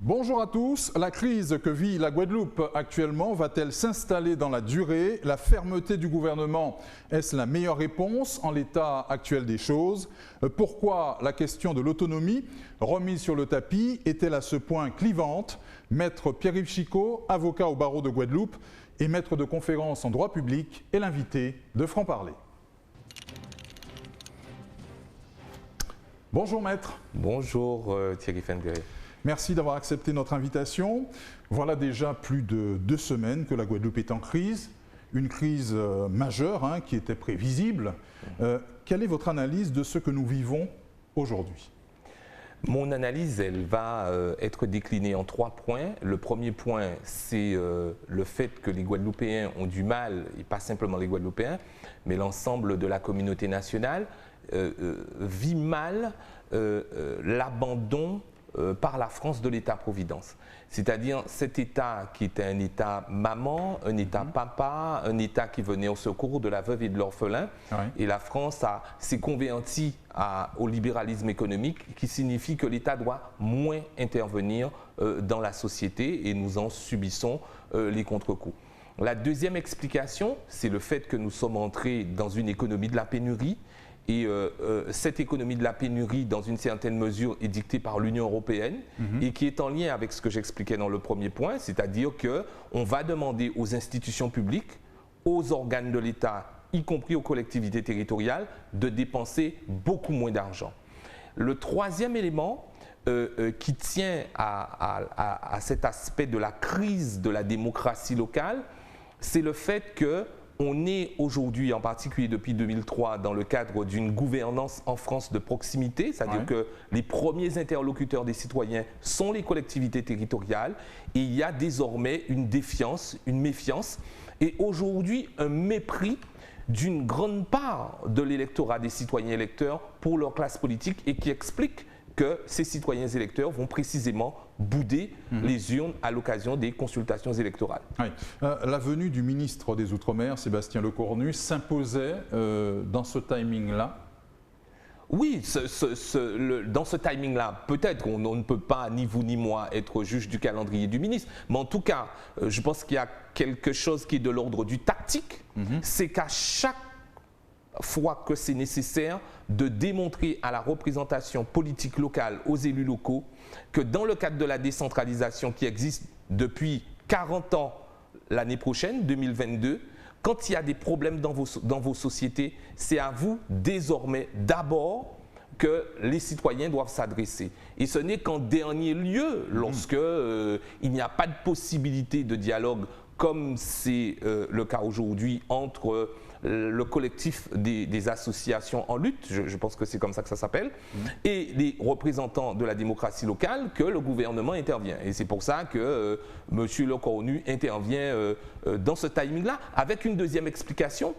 Bonjour à tous. La crise que vit la Guadeloupe actuellement va-t-elle s'installer dans la durée? La fermeté du gouvernement, est-ce la meilleure réponse en l'état actuel des choses? Pourquoi la question de l'autonomie, remise sur le tapis, est-elle à ce point clivante? Maître Pierre-Yves Chicot, avocat au barreau de Guadeloupe et maître de conférences en droit public, est l'invité de Franc-Parler. Bonjour maître. Bonjour Thierry Fendéré. Merci d'avoir accepté notre invitation. Voilà déjà plus de 2 semaines que la Guadeloupe est en crise, une crise majeure qui était prévisible. Quelle est votre analyse de ce que nous vivons aujourd'hui? Mon analyse, elle va être déclinée en 3 points. Le premier point, c'est le fait que les Guadeloupéens ont du mal, et pas simplement les Guadeloupéens, mais l'ensemble de la communauté nationale, vit mal l'abandon par la France de l'État-providence. C'est-à-dire cet État qui était un État maman, un État papa, un État qui venait au secours de la veuve et de l'orphelin. Oui. Et la France s'est convertie au libéralisme économique, qui signifie que l'État doit moins intervenir dans la société et nous en subissons les contre-coups. La deuxième explication, c'est le fait que nous sommes entrés dans une économie de la pénurie. Et cette économie de la pénurie, dans une certaine mesure, est dictée par l'Union européenne et qui est en lien avec ce que j'expliquais dans le premier point, c'est-à-dire qu'on va demander aux institutions publiques, aux organes de l'État, y compris aux collectivités territoriales, de dépenser beaucoup moins d'argent. Le troisième élément qui tient à cet aspect de la crise de la démocratie locale, c'est le fait que on est aujourd'hui, en particulier depuis 2003, dans le cadre d'une gouvernance en France de proximité, c'est-à-dire que les premiers interlocuteurs des citoyens sont les collectivités territoriales et il y a désormais une défiance, une méfiance et aujourd'hui un mépris d'une grande part de l'électorat des citoyens électeurs pour leur classe politique et qui explique que ces citoyens électeurs vont précisément bouder les urnes à l'occasion des consultations électorales. Oui. La venue du ministre des Outre-mer, Sébastien Lecornu, s'imposait dans ce timing-là? Oui, dans ce timing-là, peut-être on ne peut pas, ni vous ni moi, être juge du calendrier du ministre, mais en tout cas, je pense qu'il y a quelque chose qui est de l'ordre du tactique, c'est qu'à chaque fois que c'est nécessaire de démontrer à la représentation politique locale, aux élus locaux, que dans le cadre de la décentralisation qui existe depuis 40 ans l'année prochaine, 2022, quand il y a des problèmes dans vos sociétés, c'est à vous désormais d'abord que les citoyens doivent s'adresser. Et ce n'est qu'en dernier lieu, lorsque il n'y a pas de possibilité de dialogue, comme c'est le cas aujourd'hui entre le collectif des associations en lutte, je pense que c'est comme ça que ça s'appelle, et les représentants de la démocratie locale, que le gouvernement intervient. Et c'est pour ça que M. Lecornu intervient dans ce timing-là, avec une deuxième explication,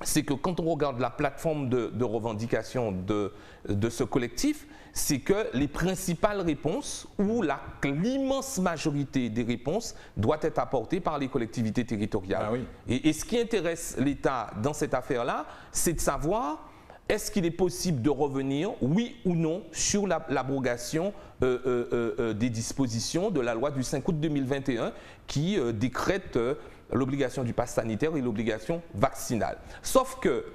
c'est que quand on regarde la plateforme de revendication de ce collectif, c'est que les principales réponses ou l'immense majorité des réponses doit être apportée par les collectivités territoriales. Ah oui. Et ce qui intéresse l'État dans cette affaire-là, c'est de savoir est-ce qu'il est possible de revenir, oui ou non, sur l'abrogation des dispositions de la loi du 5 août 2021 qui décrète l'obligation du pass sanitaire et l'obligation vaccinale. Sauf que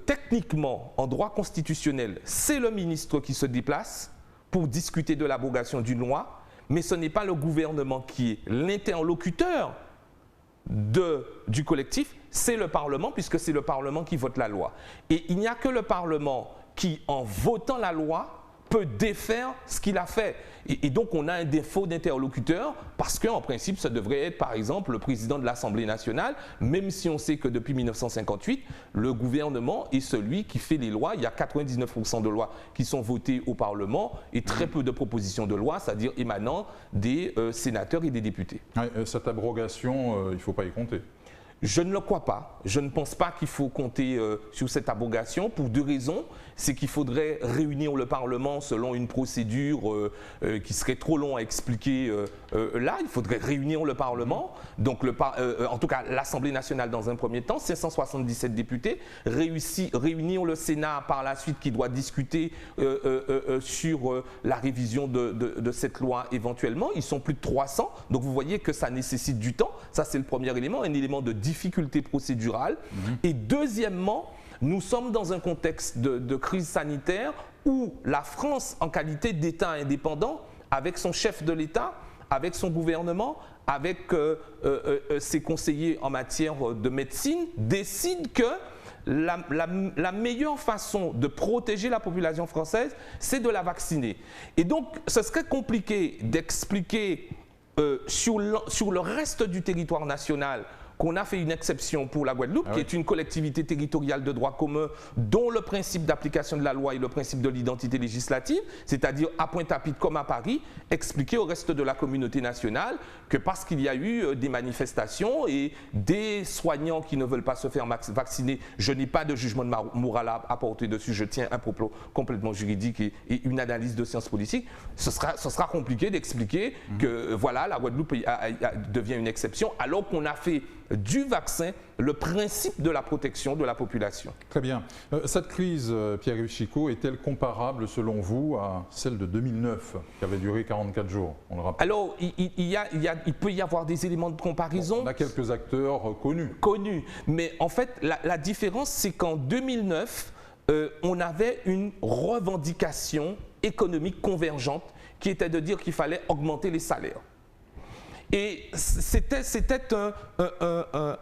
techniquement, en droit constitutionnel, c'est le ministre qui se déplace pour discuter de l'abrogation d'une loi, mais ce n'est pas le gouvernement qui est l'interlocuteur du collectif, c'est le Parlement, puisque c'est le Parlement qui vote la loi. Et il n'y a que le Parlement qui, en votant la loi, peut défaire ce qu'il a fait. Et donc, on a un défaut d'interlocuteur parce qu'en principe, ça devrait être, par exemple, le président de l'Assemblée nationale, même si on sait que depuis 1958, le gouvernement est celui qui fait les lois. Il y a 99% de lois qui sont votées au Parlement et très peu de propositions de loi, c'est-à-dire émanant des sénateurs et des députés. Ouais, cette abrogation, il ne faut pas y compter. Je ne le crois pas. Je ne pense pas qu'il faut compter sur cette abrogation pour deux raisons. C'est qu'il faudrait réunir le Parlement selon une procédure qui serait trop long à expliquer là. Il faudrait réunir le Parlement, donc en tout cas l'Assemblée nationale dans un premier temps, 577 députés, réunir le Sénat par la suite qui doit discuter sur la révision de cette loi éventuellement. Ils sont plus de 300, donc vous voyez que ça nécessite du temps. Ça c'est le premier élément, un élément de difficulté procédurale. Et deuxièmement, nous sommes dans un contexte de crise sanitaire où la France, en qualité d'État indépendant, avec son chef de l'État, avec son gouvernement, avec ses conseillers en matière de médecine, décide que la meilleure façon de protéger la population française, c'est de la vacciner. Et donc, ce serait compliqué d'expliquer sur le reste du territoire national qu'on a fait une exception pour la Guadeloupe, qui est une collectivité territoriale de droit commun dont le principe d'application de la loi et le principe de l'identité législative, c'est-à-dire à Pointe-à-Pitre comme à Paris, expliquer au reste de la communauté nationale que parce qu'il y a eu des manifestations et des soignants qui ne veulent pas se faire vacciner, je n'ai pas de jugement de morale à apporter dessus, je tiens un propos complètement juridique et une analyse de sciences politiques, ce sera compliqué d'expliquer que voilà, la Guadeloupe devient une exception alors qu'on a fait du vaccin le principe de la protection de la population. Très bien. Cette crise, Pierre-Yves Chicot, est-elle comparable selon vous à celle de 2009 qui avait duré 44 jours, on le rappelle? Alors, il peut y avoir des éléments de comparaison. Bon, on a quelques acteurs connus. Connus, mais en fait, la différence, c'est qu'en 2009, on avait une revendication économique convergente qui était de dire qu'il fallait augmenter les salaires. Et c'était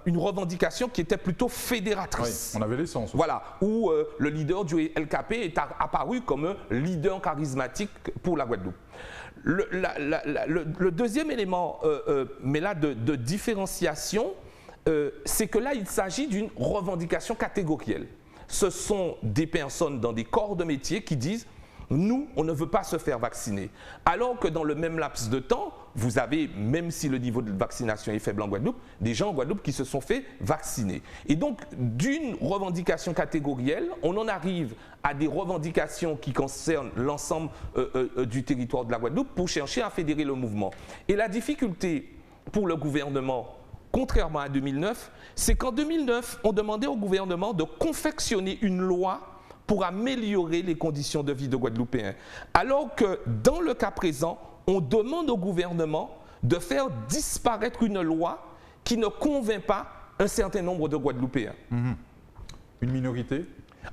une revendication qui était plutôt fédératrice. Oui, on avait l'essence. Voilà, où le leader du LKP est apparu comme un leader charismatique pour la Guadeloupe. Le deuxième élément, mais là de différenciation, c'est que là, il s'agit d'une revendication catégorielle. Ce sont des personnes dans des corps de métier qui disent nous, on ne veut pas se faire vacciner. Alors que dans le même laps de temps, vous avez, même si le niveau de vaccination est faible en Guadeloupe, des gens en Guadeloupe qui se sont fait vacciner. Et donc, d'une revendication catégorielle, on en arrive à des revendications qui concernent l'ensemble du territoire de la Guadeloupe pour chercher à fédérer le mouvement. Et la difficulté pour le gouvernement, contrairement à 2009, c'est qu'en 2009, on demandait au gouvernement de confectionner une loi pour améliorer les conditions de vie de Guadeloupéens. Alors que dans le cas présent, on demande au gouvernement de faire disparaître une loi qui ne convainc pas un certain nombre de Guadeloupéens. Une minorité?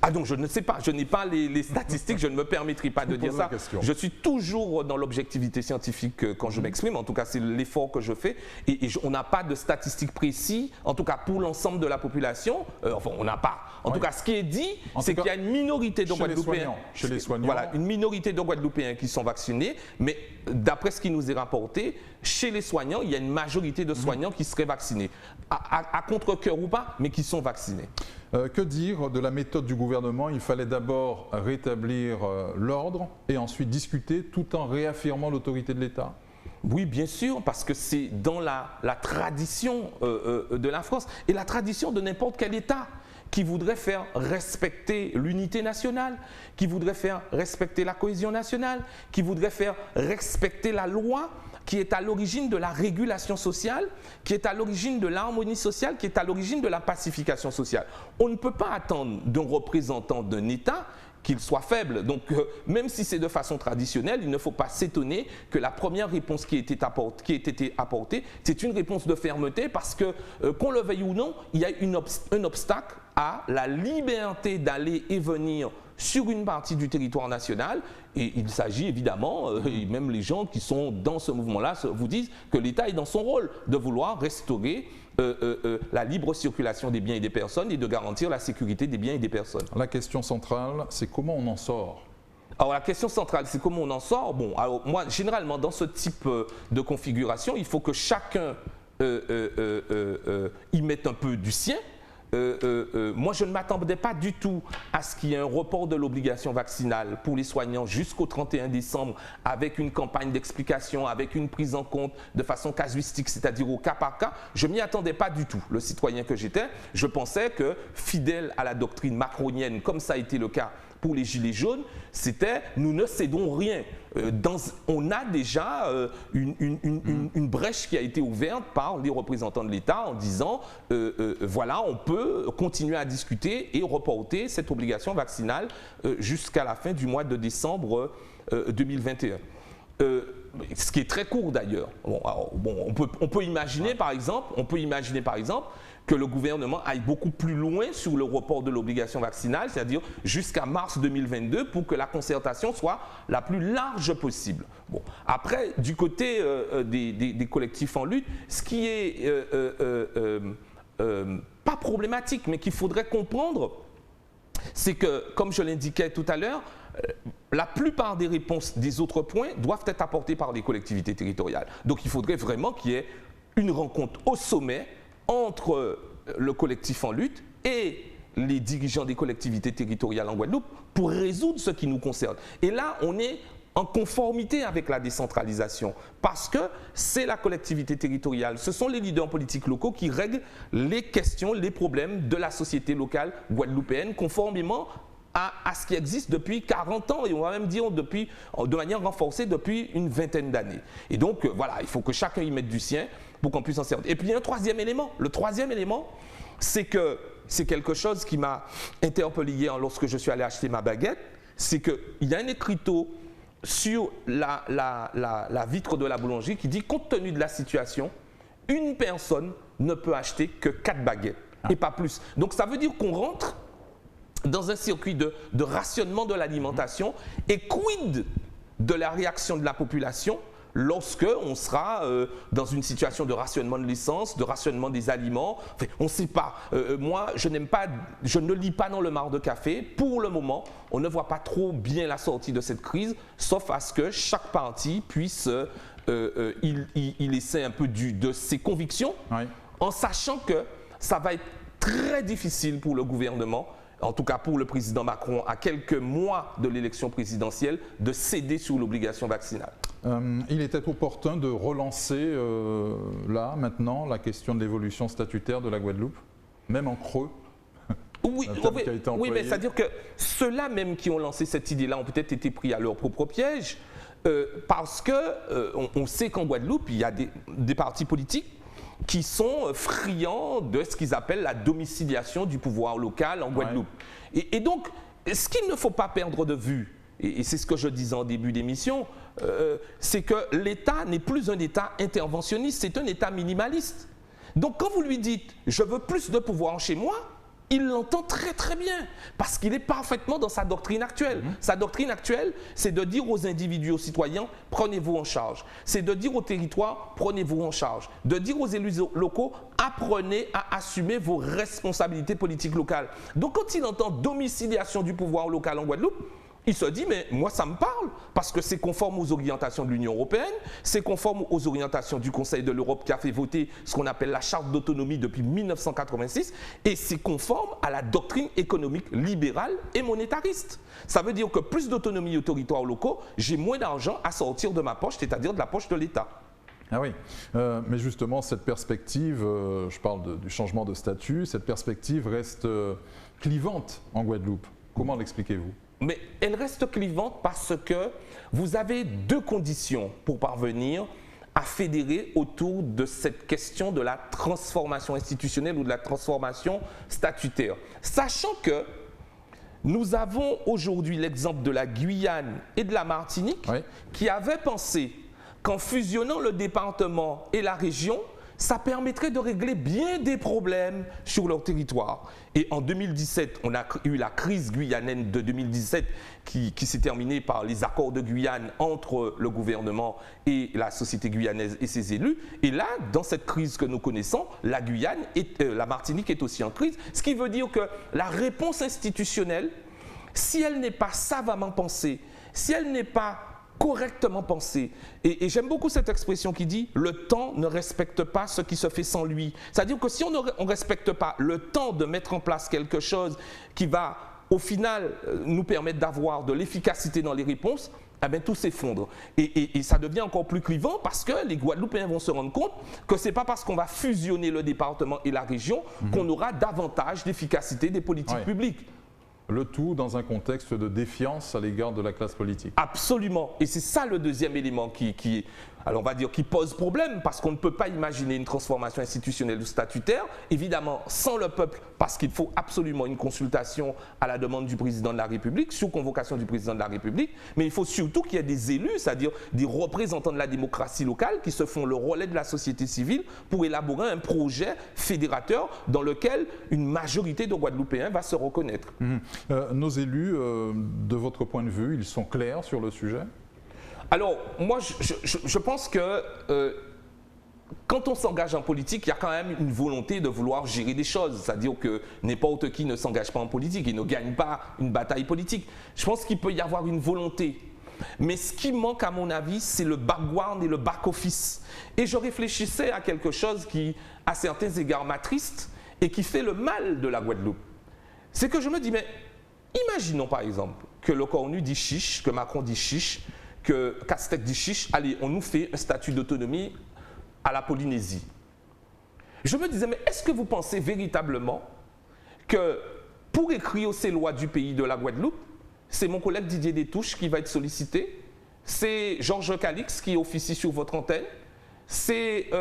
Ah donc je ne sais pas, je n'ai pas les statistiques, je ne me permettrai pas de dire ça. Je suis toujours dans l'objectivité scientifique quand je m'exprime, en tout cas c'est l'effort que je fais et on n'a pas de statistiques précises, en tout cas pour l'ensemble de la population, enfin on n'a pas. En tout cas ce qui est dit, c'est qu'il y a une minorité de Guadeloupéens, chez les soignants. Voilà, une minorité de Guadeloupéens qui sont vaccinés, mais d'après ce qui nous est rapporté, chez les soignants, il y a une majorité de soignants qui seraient vaccinés, à contre-cœur ou pas, mais qui sont vaccinés. Que dire de la méthode du gouvernement? Il fallait d'abord rétablir l'ordre et ensuite discuter tout en réaffirmant l'autorité de l'État? Oui, bien sûr, parce que c'est dans la tradition de la France et la tradition de n'importe quel État qui voudrait faire respecter l'unité nationale, qui voudrait faire respecter la cohésion nationale, qui voudrait faire respecter la loi, qui est à l'origine de la régulation sociale, qui est à l'origine de l'harmonie sociale, qui est à l'origine de la pacification sociale. On ne peut pas attendre d'un représentant d'un État qu'il soit faible. Donc, même si c'est de façon traditionnelle, il ne faut pas s'étonner que la première réponse qui ait été apportée, c'est une réponse de fermeté parce que, qu'on le veuille ou non, il y a un obstacle à la liberté d'aller et venir sur une partie du territoire national. Et il s'agit évidemment, et même les gens qui sont dans ce mouvement-là vous disent que l'État est dans son rôle de vouloir restaurer la libre circulation des biens et des personnes et de garantir la sécurité des biens et des personnes. La question centrale, c'est comment on en sort? Alors la question centrale, c'est comment on en sort. Bon, alors moi, généralement, dans ce type de configuration, il faut que chacun y mette un peu du sien. moi, je ne m'attendais pas du tout à ce qu'il y ait un report de l'obligation vaccinale pour les soignants jusqu'au 31 décembre avec une campagne d'explication, avec une prise en compte de façon casuistique, c'est-à-dire au cas par cas. Je ne m'y attendais pas du tout. Le citoyen que j'étais, je pensais que, fidèle à la doctrine macronienne, comme ça a été le cas pour les Gilets jaunes, c'était « nous ne cédons rien ». On a déjà une brèche qui a été ouverte par les représentants de l'État en disant voilà, on peut continuer à discuter et reporter cette obligation vaccinale jusqu'à la fin du mois de décembre 2021. Ce qui est très court d'ailleurs. On peut imaginer par exemple que le gouvernement aille beaucoup plus loin sur le report de l'obligation vaccinale, c'est-à-dire jusqu'à mars 2022 pour que la concertation soit la plus large possible. Bon. Après, du côté des collectifs en lutte, ce qui est pas problématique, mais qu'il faudrait comprendre, c'est que, comme je l'indiquais tout à l'heure, la plupart des réponses des autres points doivent être apportées par les collectivités territoriales. Donc il faudrait vraiment qu'il y ait une rencontre au sommet entre le collectif en lutte et les dirigeants des collectivités territoriales en Guadeloupe pour résoudre ce qui nous concerne. Et là, on est en conformité avec la décentralisation parce que c'est la collectivité territoriale, ce sont les leaders politiques locaux qui règlent les questions, les problèmes de la société locale guadeloupéenne conformément à ce qui existe depuis 40 ans et on va même dire de manière renforcée depuis une vingtaine d'années. Et donc voilà, il faut que chacun y mette du sien pour qu'on puisse en servir. Et puis il y a un troisième élément. Le troisième élément, c'est que c'est quelque chose qui m'a interpellé hier lorsque je suis allé acheter ma baguette, c'est qu'il y a un écriteau sur la vitre de la boulangerie qui dit « Compte tenu de la situation, une personne ne peut acheter que 4 baguettes et pas plus ». Donc ça veut dire qu'on rentre dans un circuit de rationnement de l'alimentation et quid de la réaction de la population lorsque on sera dans une situation de rationnement de l'essence, de rationnement des aliments. Enfin, on ne sait pas. Moi, je ne lis pas dans le marc de café. Pour le moment, on ne voit pas trop bien la sortie de cette crise, sauf à ce que chaque parti puisse il essaie un peu de ses convictions, oui, en sachant que ça va être très difficile pour le gouvernement, en tout cas pour le président Macron, à quelques mois de l'élection présidentielle, de céder sur l'obligation vaccinale. Il était opportun de relancer là, maintenant, la question de l'évolution statutaire de la Guadeloupe, même en creux. Oui, mais c'est-à-dire que ceux-là même qui ont lancé cette idée-là ont peut-être été pris à leur propre piège, parce qu'on sait qu'en Guadeloupe, il y a des partis politiques qui sont friands de ce qu'ils appellent la domiciliation du pouvoir local en Guadeloupe. Ouais. Et donc, ce qu'il ne faut pas perdre de vue, et c'est ce que je disais en début d'émission, c'est que l'État n'est plus un État interventionniste, c'est un État minimaliste. Donc quand vous lui dites « je veux plus de pouvoir chez moi », il l'entend très très bien, parce qu'il est parfaitement dans sa doctrine actuelle. Sa doctrine actuelle, c'est de dire aux individus, aux citoyens, prenez-vous en charge. C'est de dire aux territoires, prenez-vous en charge. De dire aux élus locaux, apprenez à assumer vos responsabilités politiques locales. Donc quand il entend domiciliation du pouvoir local en Guadeloupe, il se dit, mais moi ça me parle, parce que c'est conforme aux orientations de l'Union européenne, c'est conforme aux orientations du Conseil de l'Europe qui a fait voter ce qu'on appelle la charte d'autonomie depuis 1986, et c'est conforme à la doctrine économique libérale et monétariste. Ça veut dire que plus d'autonomie aux territoires locaux, j'ai moins d'argent à sortir de ma poche, c'est-à-dire de la poche de l'État. Ah oui, mais justement cette perspective, je parle du changement de statut, cette perspective reste clivante en Guadeloupe. Comment l'expliquez-vous ? Mais elle reste clivante parce que vous avez deux conditions pour parvenir à fédérer autour de cette question de la transformation institutionnelle ou de la transformation statutaire. Sachant que nous avons aujourd'hui l'exemple de la Guyane et de la Martinique, oui, qui avaient pensé qu'en fusionnant le département et la région, ça permettrait de régler bien des problèmes sur leur territoire. Et en 2017, on a eu la crise guyanaine de 2017 qui s'est terminée par les accords de Guyane entre le gouvernement et la société guyanaise et ses élus. Et là, dans cette crise que nous connaissons, la Martinique est aussi en crise, ce qui veut dire que la réponse institutionnelle, si elle n'est pas savamment pensée, si elle n'est pas correctement penser. Et j'aime beaucoup cette expression qui dit « le temps ne respecte pas ce qui se fait sans lui ». C'est-à-dire que si on ne respecte pas le temps de mettre en place quelque chose qui va au final nous permettre d'avoir de l'efficacité dans les réponses, eh bien, tout s'effondre. Et ça devient encore plus clivant parce que les Guadeloupéens vont se rendre compte que ce n'est pas parce qu'on va fusionner le département et la région qu'on aura davantage d'efficacité des politiques publiques. Le tout dans un contexte de défiance à l'égard de la classe politique. Absolument. Et c'est ça le deuxième élément alors on va dire, qui pose problème, parce qu'on ne peut pas imaginer une transformation institutionnelle ou statutaire, évidemment sans le peuple, parce qu'il faut absolument une consultation à la demande du président de la République, sous convocation du président de la République, mais il faut surtout qu'il y ait des élus, c'est-à-dire des représentants de la démocratie locale qui se font le relais de la société civile pour élaborer un projet fédérateur dans lequel une majorité de Guadeloupéens va se reconnaître. Nos élus, de votre point de vue, ils sont clairs sur le sujet ? Alors, moi, je pense que quand on s'engage en politique, il y a quand même une volonté de vouloir gérer des choses. C'est-à-dire que n'importe qui ne s'engage pas en politique et ne gagne pas une bataille politique. Je pense qu'il peut y avoir une volonté. Mais ce qui manque, à mon avis, c'est le background et le back-office. Et je réfléchissais à quelque chose qui, à certains égards, m'attriste et qui fait le mal de la Guadeloupe. C'est que je me dis, mais imaginons par exemple que le Cornu dit chiche, que Macron dit chiche, que Castex dit chiche, allez, on nous fait un statut d'autonomie à la Polynésie. Je me disais, mais est-ce que vous pensez véritablement que pour écrire ces lois du pays de la Guadeloupe, c'est mon collègue Didier Détouche qui va être sollicité, c'est Georges Calix qui officie sur votre antenne, c'est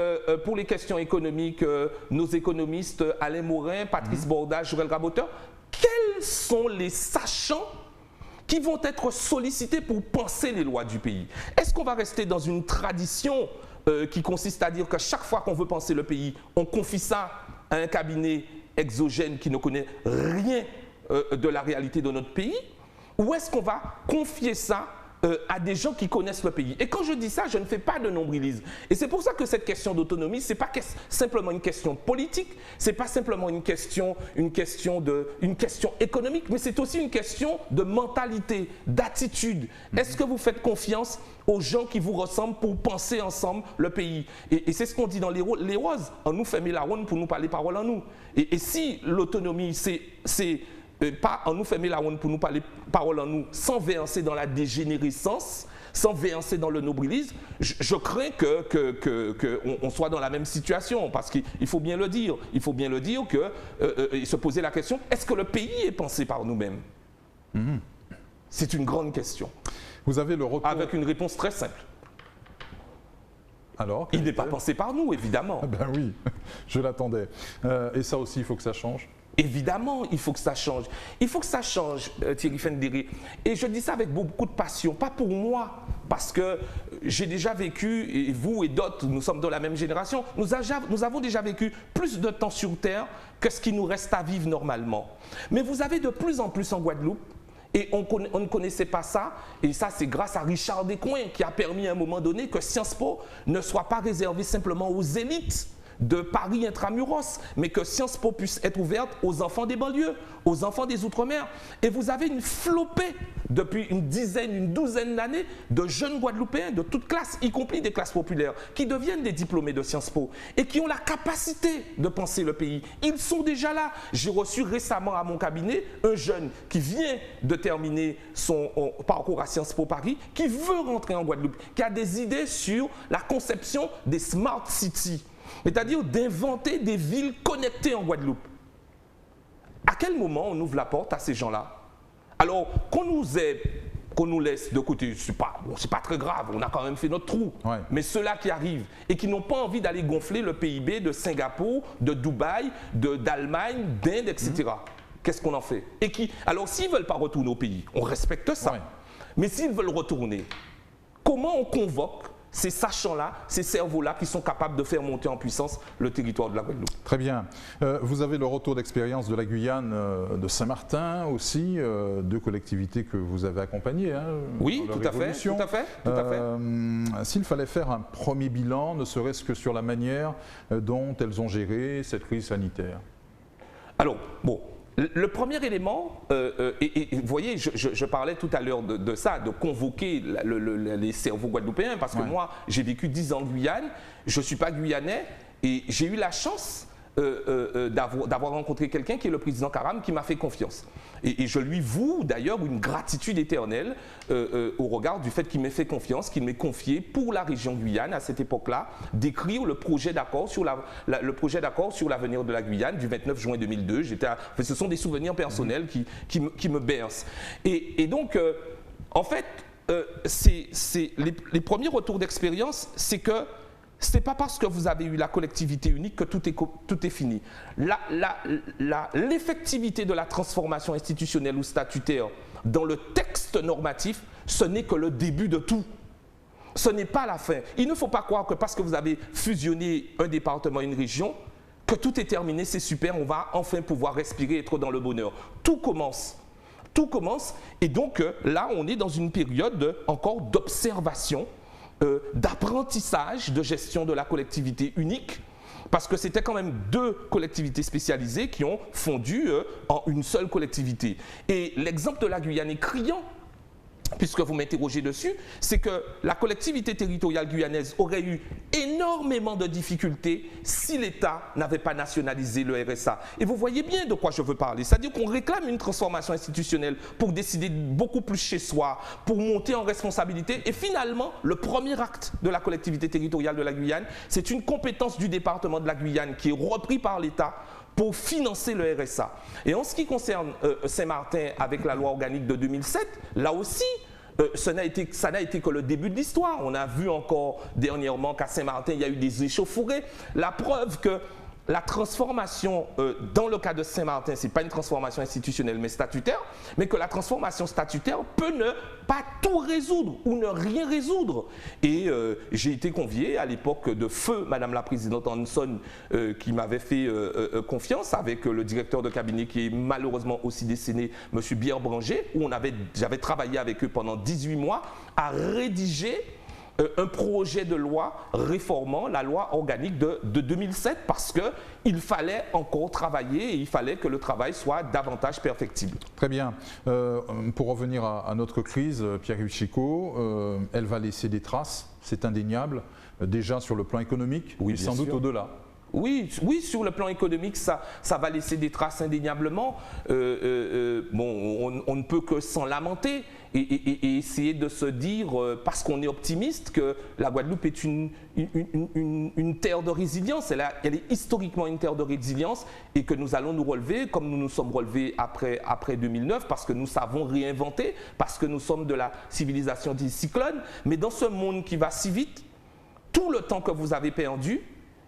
pour les questions économiques nos économistes Alain Morin, Patrice Borda, Joël Raboteur. Quels sont les sachants qui vont être sollicités pour penser les lois du pays? Est-ce qu'on va rester dans une tradition qui consiste à dire que chaque fois qu'on veut penser le pays, on confie ça à un cabinet exogène qui ne connaît rien de la réalité de notre pays? Ou est-ce qu'on va confier ça à des gens qui connaissent le pays? Et quand je dis ça, je ne fais pas de nombrilisme. Et c'est pour ça que cette question d'autonomie, ce n'est pas simplement une question politique, ce n'est pas simplement une question économique, mais c'est aussi une question de mentalité, d'attitude. Est-ce que vous faites confiance aux gens qui vous ressemblent pour penser ensemble le pays? Et c'est ce qu'on dit dans les roses. On nous fait la ronde pour nous parler parole en nous. Et si l'autonomie, c'est pas en nous fermer la ronde pour nous parler parole en nous, sans véhencer dans la dégénérescence, sans véhencer dans le nobrilisme, je crains qu'on soit dans la même situation, parce qu'il faut bien le dire, et se poser la question, est-ce que le pays est pensé par nous-mêmes? C'est une grande question. Vous avez le retour... Avec une réponse très simple. Alors, il n'est pas pensé par nous, évidemment. Ben oui, je l'attendais. Et ça aussi, il faut que ça change. Évidemment, il faut que ça change. Il faut que ça change, Thierry Fendéré. Et je dis ça avec beaucoup de passion, pas pour moi, parce que j'ai déjà vécu, et vous et d'autres, nous sommes de la même génération, nous avons déjà vécu plus de temps sur Terre que ce qui nous reste à vivre normalement. Mais vous avez de plus en plus en Guadeloupe, et on ne connaissait pas ça, et ça c'est grâce à Richard Descoings qui a permis à un moment donné que Sciences Po ne soit pas réservé simplement aux élites de Paris intramuros, mais que Sciences Po puisse être ouverte aux enfants des banlieues, aux enfants des Outre-mer. Et vous avez une flopée depuis une douzaine d'années de jeunes Guadeloupéens de toutes classes, y compris des classes populaires, qui deviennent des diplômés de Sciences Po et qui ont la capacité de penser le pays. Ils sont déjà là. J'ai reçu récemment à mon cabinet un jeune qui vient de terminer son parcours à Sciences Po Paris, qui veut rentrer en Guadeloupe, qui a des idées sur la conception des smart cities, c'est-à-dire d'inventer des villes connectées en Guadeloupe. À quel moment on ouvre la porte à ces gens-là? Alors, qu'on nous laisse de côté, c'est pas très grave, on a quand même fait notre trou. Ouais. Mais ceux-là qui arrivent et qui n'ont pas envie d'aller gonfler le PIB de Singapour, de Dubaï, d'Allemagne, d'Inde, etc. Qu'est-ce qu'on en fait? Alors, s'ils ne veulent pas retourner au pays, on respecte ça. Ouais. Mais s'ils veulent retourner, comment on convoque ces sachants-là, ces cerveaux-là qui sont capables de faire monter en puissance le territoire de la Guadeloupe? Très bien. Vous avez le retour d'expérience de la Guyane, de Saint-Martin aussi, deux collectivités que vous avez accompagnées. Hein, oui, tout à fait. S'il fallait faire un premier bilan, ne serait-ce que sur la manière dont elles ont géré cette crise sanitaire. Alors, bon, Le premier élément, et vous voyez, je parlais tout à l'heure de ça, de convoquer les cerveaux guadeloupéens, parce que moi, j'ai vécu 10 ans en Guyane, je ne suis pas guyanais, et j'ai eu la chance d'avoir rencontré quelqu'un qui est le président Karam, qui m'a fait confiance. Et je lui voue d'ailleurs une gratitude éternelle au regard du fait qu'il m'ait fait confiance, qu'il m'ait confié pour la région Guyane à cette époque-là d'écrire le projet d'accord sur l'avenir de la Guyane du 29 juin 2002. Ce sont des souvenirs personnels qui me bercent. Et donc, en fait, les premiers retours d'expérience, c'est que ce n'est pas parce que vous avez eu la collectivité unique que tout est fini. L'effectivité de la transformation institutionnelle ou statutaire dans le texte normatif, ce n'est que le début de tout. Ce n'est pas la fin. Il ne faut pas croire que parce que vous avez fusionné un département et une région, que tout est terminé, c'est super, on va enfin pouvoir respirer et être dans le bonheur. Tout commence. Tout commence et donc là, on est dans une période encore d'observation, d'apprentissage de gestion de la collectivité unique, parce que c'était quand même 2 collectivités spécialisées qui ont fondu en une seule collectivité. Et l'exemple de la Guyane est criant, puisque vous m'interrogez dessus, c'est que la collectivité territoriale guyanaise aurait eu énormément de difficultés si l'État n'avait pas nationalisé le RSA. Et vous voyez bien de quoi je veux parler. C'est-à-dire qu'on réclame une transformation institutionnelle pour décider beaucoup plus chez soi, pour monter en responsabilité. Et finalement, le premier acte de la collectivité territoriale de la Guyane, c'est une compétence du département de la Guyane qui est reprise par l'État pour financer le RSA. Et en ce qui concerne Saint-Martin avec la loi organique de 2007, là aussi, ça n'a été que le début de l'histoire. On a vu encore dernièrement qu'à Saint-Martin, il y a eu des échauffourées. La preuve que la transformation, dans le cas de Saint-Martin, ce n'est pas une transformation institutionnelle mais statutaire, mais que la transformation statutaire peut ne pas tout résoudre ou ne rien résoudre. Et j'ai été convié à l'époque de feu Madame la Présidente Hanson qui m'avait fait confiance avec le directeur de cabinet qui est malheureusement aussi décédé, M. Bière-Branger, où j'avais travaillé avec eux pendant 18 mois à rédiger un projet de loi réformant la loi organique de 2007 parce qu'il fallait encore travailler et il fallait que le travail soit davantage perfectible. Très bien. Pour revenir à notre crise, Pierre-Yves Chicot, elle va laisser des traces, c'est indéniable, déjà sur le plan économique, oui, et sans doute au-delà. Oui, sur le plan économique, ça va laisser des traces indéniablement. On ne peut que s'en lamenter et essayer de se dire, parce qu'on est optimiste, que la Guadeloupe est une terre de résilience. Elle est historiquement une terre de résilience et que nous allons nous relever comme nous nous sommes relevés après 2009 parce que nous savons réinventer, parce que nous sommes de la civilisation des cyclones. Mais dans ce monde qui va si vite, tout le temps que vous avez perdu,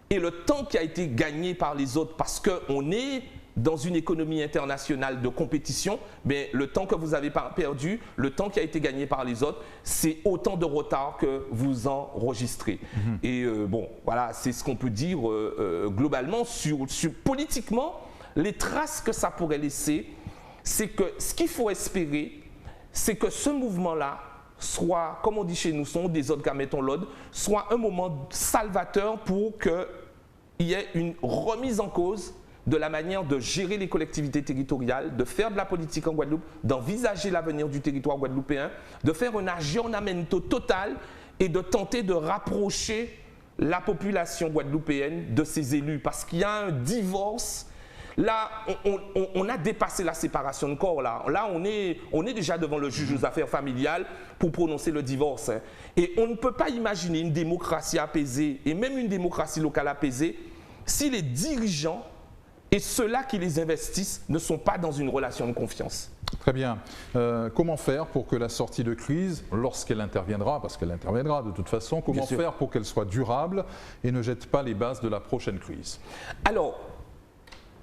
et le temps qui a été gagné par les autres parce qu'on est dans une économie internationale de compétition, mais le temps que vous avez perdu, le temps qui a été gagné par les autres, c'est autant de retard que vous enregistrez. Et voilà, c'est ce qu'on peut dire globalement sur politiquement, les traces que ça pourrait laisser, c'est que ce qu'il faut espérer, c'est que ce mouvement-là soit, comme on dit chez nous, sont des autres mettons l'autre, soit un moment salvateur pour qu'il y ait une remise en cause de la manière de gérer les collectivités territoriales, de faire de la politique en Guadeloupe, d'envisager l'avenir du territoire guadeloupéen, de faire un aggiornamento total et de tenter de rapprocher la population guadeloupéenne de ses élus. Parce qu'il y a un divorce. Là, on a dépassé la séparation de corps. Là, on est déjà devant le juge aux affaires familiales pour prononcer le divorce. Et on ne peut pas imaginer une démocratie apaisée, et même une démocratie locale apaisée, si les dirigeants et ceux-là qui les investissent ne sont pas dans une relation de confiance. Très bien. Comment faire pour que la sortie de crise, lorsqu'elle interviendra, parce qu'elle interviendra de toute façon, comment faire pour qu'elle soit durable et ne jette pas les bases de la prochaine crise? Alors,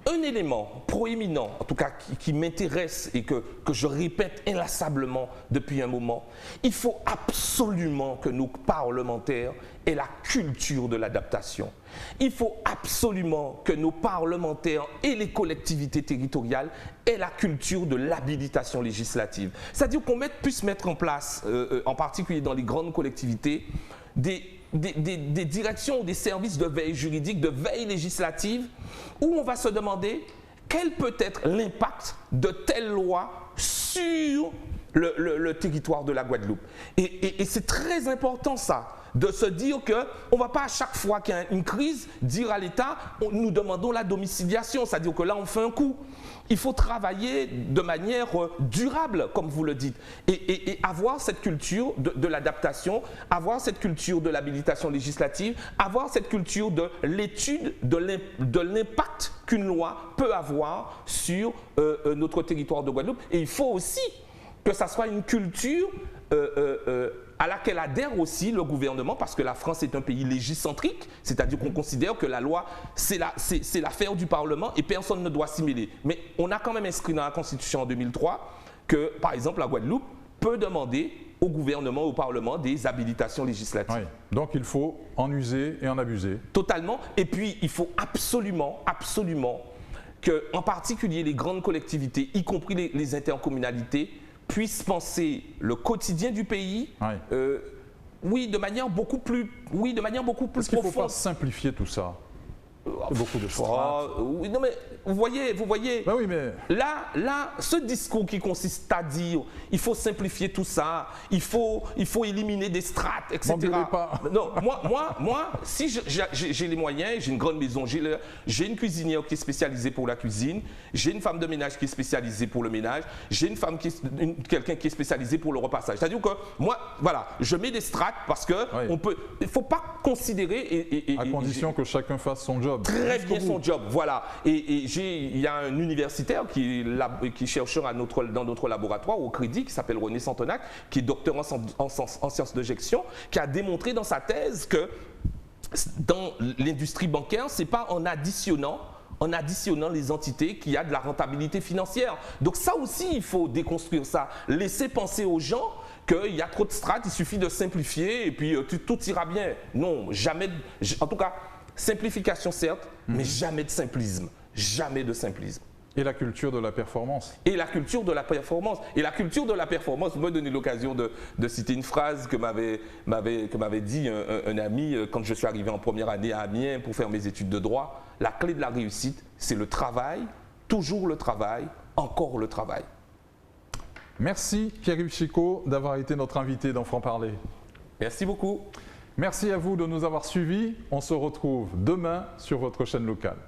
un élément proéminent, en tout cas qui m'intéresse et que je répète inlassablement depuis un moment, il faut absolument que nos parlementaires aient la culture de l'adaptation. Il faut absolument que nos parlementaires et les collectivités territoriales aient la culture de l'habilitation législative. C'est-à-dire qu'on puisse mettre en place, en particulier dans les grandes collectivités, des directions ou des services de veille juridique, de veille législative, où on va se demander quel peut être l'impact de telle loi sur le territoire de la Guadeloupe. Et c'est très important ça, de se dire qu'on ne va pas à chaque fois qu'il y a une crise dire à l'État, nous demandons la domiciliation, c'est-à-dire que là on fait un coup. Il faut travailler de manière durable, comme vous le dites, et avoir cette culture de l'adaptation, avoir cette culture de l'habilitation législative, avoir cette culture de l'étude de l'impact qu'une loi peut avoir sur notre territoire de Guadeloupe. Et il faut aussi que ça soit une culture à laquelle adhère aussi le gouvernement, parce que la France est un pays légicentrique, c'est-à-dire qu'on considère que la loi, c'est l'affaire du Parlement et personne ne doit s'y mêler. Mais on a quand même inscrit dans la Constitution en 2003 que, par exemple, la Guadeloupe peut demander au gouvernement, au Parlement, des habilitations législatives. Oui. Donc il faut en user et en abuser. Totalement. Et puis, il faut absolument que, en particulier les grandes collectivités, y compris les intercommunalités, puissent penser le quotidien du pays, de manière beaucoup plus profonde. Est-ce qu'il ne faut pas simplifier tout ça? Beaucoup de strates. Oui, non mais vous voyez. Ben oui, mais Là, ce discours qui consiste à dire, il faut simplifier tout ça, il faut éliminer des strates, etc. Pas. Non, moi, si j'ai les moyens, j'ai une grande maison, j'ai une cuisinière qui est spécialisée pour la cuisine, j'ai une femme de ménage qui est spécialisée pour le ménage, j'ai quelqu'un qui est spécialisé pour le repassage. C'est-à-dire que moi, voilà, je mets des strates parce que il ne faut pas considérer à condition que chacun fasse son job. Très bien son job, voilà. Et il y a un universitaire qui est chercheur dans notre laboratoire au Crédit, qui s'appelle René Santonac, qui est docteur en sciences de gestion, qui a démontré dans sa thèse que dans l'industrie bancaire, ce n'est pas en additionnant les entités qu'il y a de la rentabilité financière. Donc ça aussi, il faut déconstruire ça. Laisser penser aux gens qu'il y a trop de strates, il suffit de simplifier et puis tout ira bien. Non, jamais. En tout cas, simplification certes, mais jamais de simplisme. Jamais de simplisme. Et la culture de la performance. Et la culture de la performance. Et la culture de la performance, vous me donnez l'occasion de citer une phrase que m'avait dit un ami quand je suis arrivé en première année à Amiens pour faire mes études de droit. La clé de la réussite, c'est le travail, toujours le travail, encore le travail. Merci Pierre-Yves Chicot d'avoir été notre invité dans Franc Parler. Merci beaucoup. Merci à vous de nous avoir suivis. On se retrouve demain sur votre chaîne locale.